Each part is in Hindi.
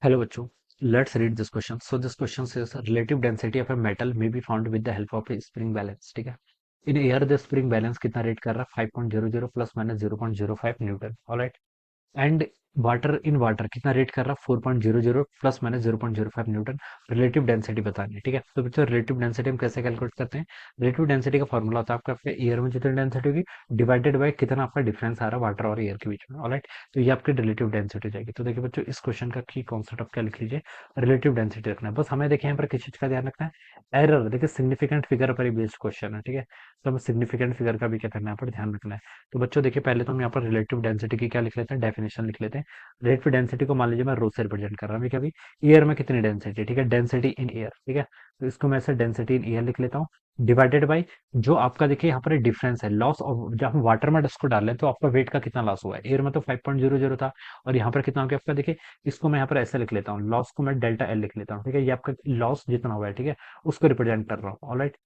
Hello बच्चों, let's read this question. So this question says relative density of a metal may be found with the help of a spring balance. ठीक है, in air the spring balance कितना रेट कर रहा है 5.00 plus minus 0.05 Newton. Alright. And water in water कितना रेट कर रहा है 4.00 plus minus 0.05 Newton. Relative density बतानी है. ठीक है, तो बच्चों रिलेटिव डेंसिटी हम कैसे कैलकुलेट करते हैं. रिलेटिव डेंसिटी का फॉर्मूला होता है आपका आपके एयर में जितनी डेंसिटी होगी डिवाइडेड बाय कितना आपका डिफरेंस आ रहा है वाटर और एयर के बीच में. ऑलराइट, तो ये आपकी रिलेटिव डेंसिटी हो जाएगी. तो देखिए बच्चों, इस क्वेश्चन का की कॉन्सेप्ट आप क्या लिख लीजिए. रिलेटिव डेंसिटी रखना है. बस हमें देखिए यहाँ पर किस चीज का ध्यान रखना है. एरर देखिए सिग्निफिकेंट फिगर पर ही बेस्ड क्वेश्चन है. ठीक है, तो हमें सिग्निफिकेंट फिगर का भी क्या करना है, यहाँ पर ध्यान रखना है. तो बच्चों देखिए, पहले तो हम यहाँ पर रिलेटिव डेंसिटी की क्या लिख लेते हैं, डेफिनेशन लिख लेते हैं. रेट पे डेंसिटी को मान लीजिए मैं रो से रिप्रेजेंट कर रहा हूँ. अभी एयर में कितनी डेंसिटी. ठीक है, डेंसिटी इन एयर. ठीक है, तो इसको मैं ऐसे डेंसिटी इन एयर लिख लेता हूँ. डिवाइडेड बाई जो आपका देखिए यहाँ पर डिफरेंस है लॉस ऑफ, जब हम वाटर में इसको डाल लें तो आपका वेट का कितना लॉस हुआ है. एयर में तो 5.00 था और यहाँ पर कितना हो गया आपका. देखिए इसको मैं यहाँ पर ऐसे लिख लेता हूँ, लॉस को मैं डेल्टा एल लिख लेता हूँ. ठीक है, ये आपका लॉस जितना हुआ है. ठीक है, उसको रिप्रेजेंट कर रहा हूँ. ऑलराइट,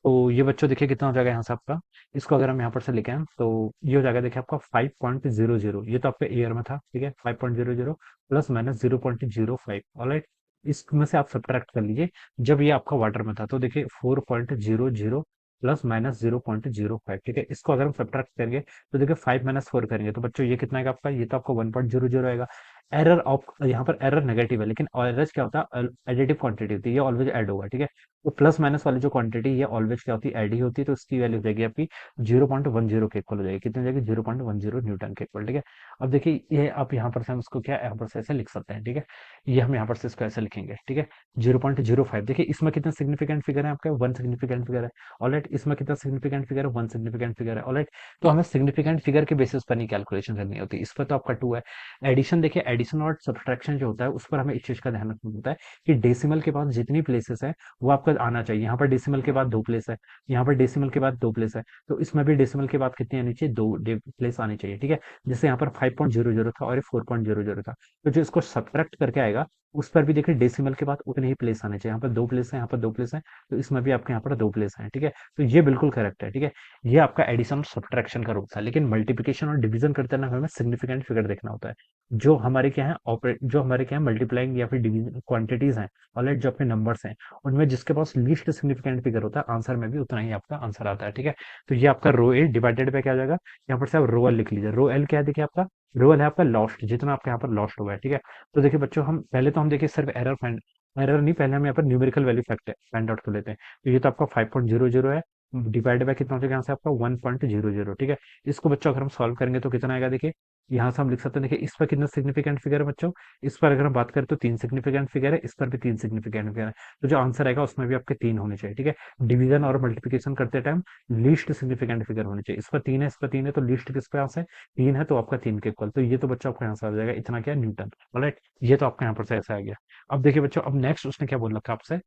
तो ये बच्चों देखिए कितना हो जाएगा यहाँ से आपका. इसको अगर हम यहाँ पर से लिखें तो ये हो जाएगा देखिए आपका 5.00. ये तो आपका एयर में था. ठीक है, 5.00 प्लस माइनस 0.05. ऑलराइट, इसमें से आप सब्ट्रैक्ट कर लीजिए. जब ये आपका वाटर में था तो देखिए 4.00 प्लस माइनस 0.05. ठीक है, इसको अगर हम सब्ट्रैक्ट करेंगे तो देखिए 5 - 4 करेंगे तो बच्चों ये कितना आएगा आपका. ये तो आपका 1.00 आएगा. एरर ऑफ यहाँ पर एरर नेगेटिव है, लेकिन एरर क्या होता है, एडिटिव क्वांटिटी होती है, ये ऑलवेज ऐड होगा. ठीक है, तो प्लस माइनस वाली जो क्वांटिटी ये ऑलवेज क्या होती है, ऐड ही होती है. तो इसकी वैल्यू हो जाएगी आपकी 0.10 के इक्वल हो जाएगी. कितनी हो जाएगी, 0.10 न्यूटन के इक्वल. ठीक है, अब देखिए ये आप यहाँ पर से हम इसको क्या यहाँ पर से ऐसे लिख सकते हैं. ठीक है, ये हम यहाँ पर से इसको ऐसे लिखेंगे. ठीक है, 0.05. देखिए इसमें कितना सिग्निफिकेंट फिगर है आपका, वन सिग्निफिकेंट फिगर है. ऑलराइट, इसमें कितना सिग्निफिकेंट फिगर है, वन सिग्निफिकेंट फिगर है. ऑलराइट, तो हमें सिग्निफिकेंट फिगर के बेसिस पर नहीं कैलकुलेशन करनी होती. इस पर तो आपका 2 है. एडिशन देखिए, एडिशन और सब्ट्रैक्शन जो होता है उस पर हमें इस चीज का ध्यान रखना होता है कि डेसिमल के पास जितनी प्लेसेस है वो आपका आना चाहिए. यहाँ पर डेसिमल के बाद 2 प्लेस है, यहाँ पर डेसिमल के बाद 2 प्लेस है, तो इसमें भी डेसिमल के बाद कितनी आनी चाहिए, 2 प्लेस आनी चाहिए. ठीक है, जैसे यहाँ पर 5.00 था और ये 4.00 था, तो जो इसको सब्ट्रैक्ट करके आएगा उस पर भी देखिए डेसिमल के बाद उतने ही प्लेस आने चाहिए. यहाँ पर 2 प्लेस है, यहाँ पर 2 प्लेस है, तो इसमें भी आपके यहाँ पर 2 प्लेस है. ठीक है, तो ये बिल्कुल करेक्ट है. ठीक है, ये आपका एडिशन और सब्ट्रैक्शन का रूल था. लेकिन मल्टीप्लिकेशन और डिवीजन करते ना हमें सिग्निफिकेंट फिगर देखना होता है. जो हमारे क्या है ऑपरेट, जो हमारे क्या है मल्टीप्लाइंग या फिर डिवीजन क्वांटिटीज हैं, ऑलराइट, जो अपने नंबर्स हैं उनमें जिसके पास लीस्ट सिग्निफिकेंट फिगर होता है आंसर में भी उतना ही आपका आंसर आता है. ठीक है, तो ये आपका रो ए डिवाइडेड बाय क्या आ जाएगा, यहाँ पर से आप रो एल लिख लीजिए. रो एल क्या है देखिए आपका, रो एल है आपका लॉस्ट, जितना आपके यहाँ पर लॉस्ट हुआ है. ठीक है, तो देखिए बच्चों हम पहले तो हम देखिए सिर्फ एरर फाइंड, एरर नहीं, पहले हम यहाँ पर numerical value fact find out कर लेते हैं. तो ये तो आपका 5.00 है, डिवाइड बाय कितना हो जाएगा यहाँ से आपका 1.00. ठीक है, इसको बच्चों अगर हम सॉल्व करेंगे तो कितना आएगा देखिए, यहाँ से हम लिख सकते हैं. देखिए इस पर कितना सिग्निफिकेंट फिगर है बच्चों, इस पर अगर हम बात करें तो 3 सिग्निफिकेंट फिगर है, इस पर भी 3 सिग्निफिकेंट फिगर है. तो जो आंसर आएगा उसमें भी आपके 3 होने चाहिए. ठीक है, डिवीजन और मल्टीप्लिकेशन करते टाइम लीस्ट सिग्निफिकेंट फिगर होने चाहिए. इस पर 3 है, इस पर 3 है, तो लीस्ट किस पे यहाँ से 3 है, तो आपका 3 के इक्वल. तो ये तो बच्चों आपका यहाँ से आ जाएगा इतना क्या, न्यूटन. ऑलराइट, ये तो आपका यहाँ पर से ऐसा आ गया. अब देखिए बच्चों, अब नेक्स्ट उसने क्या बोल रखा आपसे,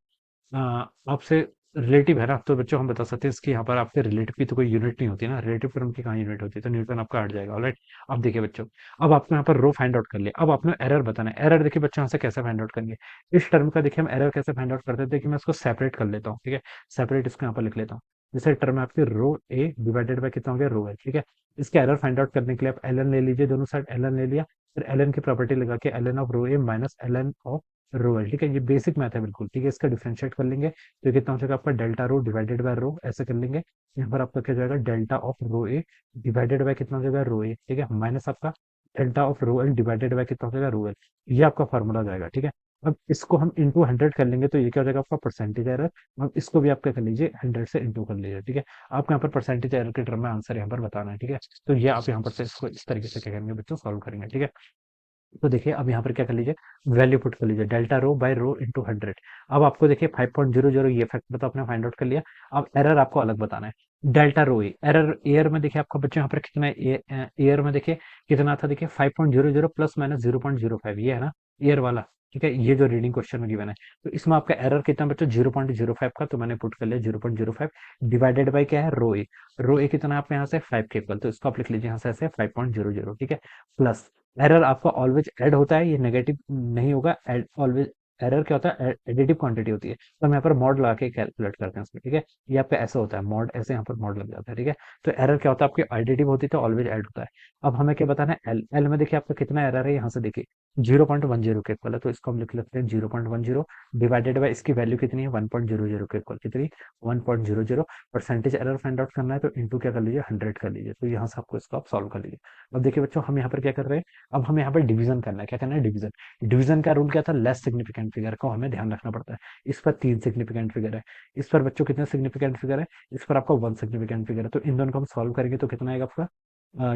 आपसे रिलेटिव है ना, तो बच्चों हम बता सकते हैं इसकी यहाँ पर आपके रिलेटिव की तो कोई यूनिट नहीं होती ना, रिलेटिव टर्म की कहाँ यूनिट होती है, तो न्यूटन आपका हट जाएगा. ऑलराइट, अब देखिए बच्चों, अब आपको यहाँ पर रो फाइंड आउट कर लिया. अब आपने एरर बताना है. एरर देखिए बच्चों यहाँ से कैसे फाइंड आउट करेंगे, इस टर्म का देखिए हम एरर कैसे फाइंड आउट करते हैं. देखिए मैं इसको सेपरेट कर लेता हूँ. ठीक है, सेपरेट इसको यहाँ पर लिख लेता हूँ. जैसे टर्म है आपकी रो ए डिवाइडेड बाय कितना हो गया, रो है. ठीक है, इसके एरर फाइंड आउट करने के लिए आप एल एन ले लीजिए, दोनों साइड एल एन ले लिया, फिर एल एन की प्रॉपर्टी लगा के L N of rho A minus L N of rho L. ठीक है, ये बेसिक मैथ है बिल्कुल. ठीक है, इसका डिफरेंशिएट कर लेंगे तो कितना हो जाएगा आपका delta rho divided by rho, ऐसे कर लेंगे. यहाँ पर आपका क्या जाएगा, delta of rho A divided by कितना हो जाएगा, रो ए. ठीक है, माइनस आपका delta of rho L divided by कितना हो जाएगा, रो एल. ये आपका फॉर्मूला जाएगा. ठीक है, अब इसको हम इंटू 100 कर लेंगे तो ये क्या हो जाएगा आपका परसेंटेज एरर. अब इसको भी आप क्या कर लीजिए, 100 से इंटू कर लीजिए. ठीक है, आपको यहाँ पर परसेंटेज एरर के टर्म में आंसर यहाँ पर बताना है. ठीक है, तो ये आप यहाँ पर से इसको इस तरीके से क्या करेंगे बच्चों, सॉल्व करेंगे. ठीक है, तो देखिए अब यहाँ पर क्या कर लीजिए, वैल्यू पुट कर लीजिए, delta rho bye rho into 100. अब आपको देखिए 5.00 ये फैक्टर तो आपने फाइंड आउट कर लिया. अब एरर आपको अलग बताना है. डेल्टा रो ए एरर एयर में देखिए आपका बच्चों यहाँ पर कितना है, एयर में देखिए कितना था, देखिए 5.00 प्लस माइनस 0.05, ये है ना एयर वाला. ठीक है, ये जो रीडिंग क्वेश्चन में गिवन है, तो इसमें आपका एरर कितना बच्चों 0.05 का, तो मैंने पुट कर लिया 0.05 डिवाइडेड बाई क्या है, रो ए. रो ए कितना आप यहाँ से 5 के इक्वल, तो इसको आप लिख लीजिए यहाँ से ऐसे 5.00. ठीक है, प्लस एरर आपका ऑलवेज ऐड होता है, ये नेगेटिव नहीं होगा. ऑलवेज एरर क्या होता है, एडिटिव क्वांटिटी होती है, तो हम यहाँ पर मॉड लगा के कैलकुलेट करते हैं उसमें. ठीक है, ये आपका ऐसा होता है मॉड, ऐसे यहाँ पर मॉड लग जाता है. ठीक है, तो एरर क्या होता है आपकी एडिटिव होती है तो ऑलवेज ऐड होता है. अब हमें क्या बताना है, एल एल में देखिए आपका कितना एरर है, यहाँ से देखिए 0.10 के इक्वल है, तो इसको हम लिख लेते हैं 0.10 डिवाइडेड बाय इसकी वैल्यू कितनी है 1.00 के इक्वल, कितनी 1.00। परसेंटेज एरर फाइंड आउट करना है तो इनटू क्या कर लीजिए 100 कर लीजिए, तो यहाँ से आपको इसको आप सॉल्व कर लीजिए। अब देखिए बच्चों हम यहाँ पर क्या कर रहे हैं, अब हमें यहाँ पर डिवीजन करना है, क्या करना है डिवीजन। डिवीजन का रूल क्या था, लेस सिग्निफिकेंट फिगर को हमें ध्यान रखना पड़ता है। इस पर 3 सिग्निफिकेंट फिगर है, इस पर बच्चों कितने सिग्निफिकेंट फिगर है, इस पर आपका 1 सिग्निफिकेंट फिगर है, तो इन दोनों को हम सॉल्व करेंगे तो कितना आएगा आपका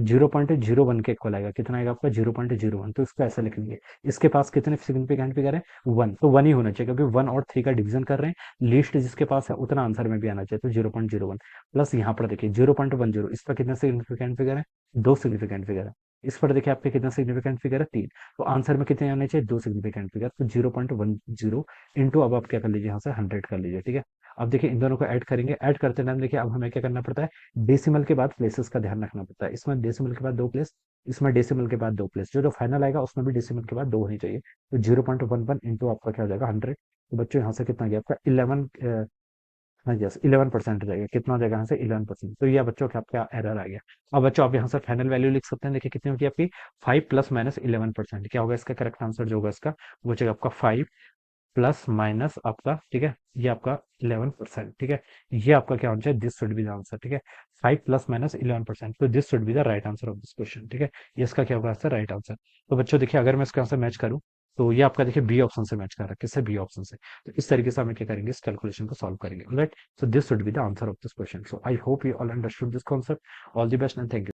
0.01 के इक्वल आएगा, कितना आएगा आपका 0.01, तो इसको ऐसे लिख लीजिए। इसके पास कितने सिग्निफिकेंट फिगर है 1, तो 1 ही होना चाहिए क्योंकि 1 और 3 का डिवीजन कर रहे हैं, लीस्ट जिसके पास है उतना आंसर में भी आना चाहिए, तो 0.01 प्लस यहाँ पर देखिए 0.10, इस पर कितना सिग्निफिकेंट फिगर है 2 सिग्निफिकेंट फिगर है, इस पर देखिए आपके कितना सिग्निफिकेंट फिगर है 3, तो आंसर में कितने आने चाहिए 2 सिग्निफिकेंट फिगर, तो 0.10 इंटू अब आप क्या कर लीजिए यहाँ से 100 कर लीजिए, ठीक है। अब देखिए इन दोनों को ऐड करेंगे, ऐड करते टाइम देखिए अब हमें क्या करना पड़ता है, डेसिमल के बाद प्लेसेस का ध्यान रखना पड़ता है, इसमें डेसिमल के बाद 2 प्लेस, इसमें डेसिमल के बाद 2 प्लेस, जो जो फाइनल आएगा उसमें भी डेसिमल के बाद 2 होनी चाहिए, तो 0.11 इंटू आपका क्या हो जाएगा 100, तो बच्चों यहाँ से कितना गया आपका 11, हाँ यस 11% हो जाएगा, कितना हो जाएगा यहाँ से 11%, तो ये बच्चों का आपका एरर आ गया। अब बच्चों आप यहाँ से फाइनल वैल्यू लिख सकते हैं, देखिए कितनी होगी आपकी 5 प्लस माइनस 11%, क्या होगा इसका करेक्ट आंसर जो होगा इसका वो हो जाएगा आपका 5 प्लस माइनस आपका, ठीक है, ये आपका 11%, ठीक है, ये आपका क्या होना चाहिए, this should be the answer, ठीक है, 5 प्लस माइनस 11%, तो this should be the right answer of this question, ठीक है, ये इसका क्या होगा आंसर राइट आंसर। तो बच्चों देखिए अगर मैं इसका आंसर मैच करूँ तो ये आपका देखिए बी ऑप्शन से मैच कर रहा है, किससे बी ऑप्शन से, तो इस तरीके से हम क्या करेंगे इस कैलकुलेशन को सॉल्व करेंगे, right. So this should be the answer of this question, so I hope you all understood this concept, all the best and thank you.